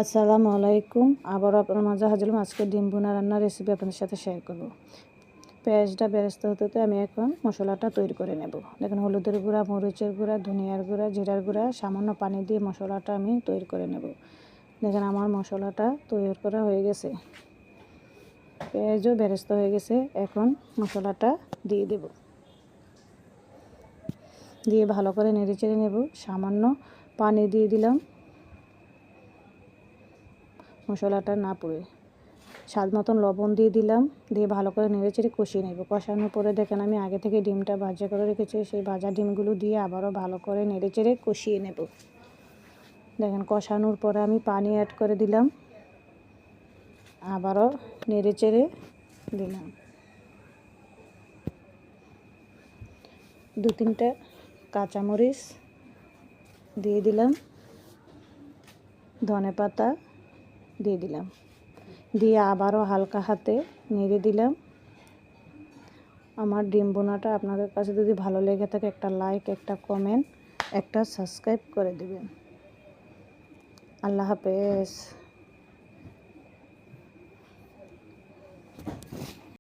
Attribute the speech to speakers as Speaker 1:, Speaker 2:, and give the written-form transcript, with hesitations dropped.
Speaker 1: আসসালামু আলাইকুম। আবারও আপনার মাঝে হাজির হলাম। আজকে ডিম ভুনা রান্নার রেসিপি আপনাদের সাথে শেয়ার করব। পেঁয়াজটা বেরেস্ত হতে আমি এখন মশলাটা তৈরি করে নেব। দেখুন, হলুদের গুঁড়া, মরিচের গুঁড়া, ধনিয়ার গুঁড়া, জিরার গুঁড়া, সামান্য পানি দিয়ে মশলাটা আমি তৈরি করে নেব। দেখেন, আমার মশলাটা তৈরি করা হয়ে গেছে, পেঁয়াজও বেরেস্ত হয়ে গেছে। এখন মশলাটা দিয়ে দেব, দিয়ে ভালো করে নেড়ে চেড়ে নেব। সামান্য পানি দিয়ে দিলাম মশলাটা না পুড়ে। স্বাদ মতন লবণ দিয়ে দিলাম, দিয়ে ভালো করে নেড়েচেড়ে কষিয়ে নেব। কষানোর পরে দেখেন, আমি আগে থেকে ডিমটা ভাজা করে রেখেছি, সেই ভাজা ডিমগুলো দিয়ে আবারও ভালো করে নেড়েচেড়ে কষিয়ে নেব। দেখেন, কষানোর পরে আমি পানি অ্যাড করে দিলাম, আবারও নেড়েচেড়ে দিলাম। 2-3টা কাঁচামরিচ দিয়ে দিলাম, ধনেপাতা দিয়ে দিলাম, দিয়ে আবারও হালকা হাতে নেড়ে দিলাম। আমার ডিম ভুনাটা আপনাদের কাছে যদি ভালো লেগে থাকে, একটা লাইক, একটা কমেন্ট, একটা সাবস্ক্রাইব করে দেবেন। আল্লাহ হাফেজ।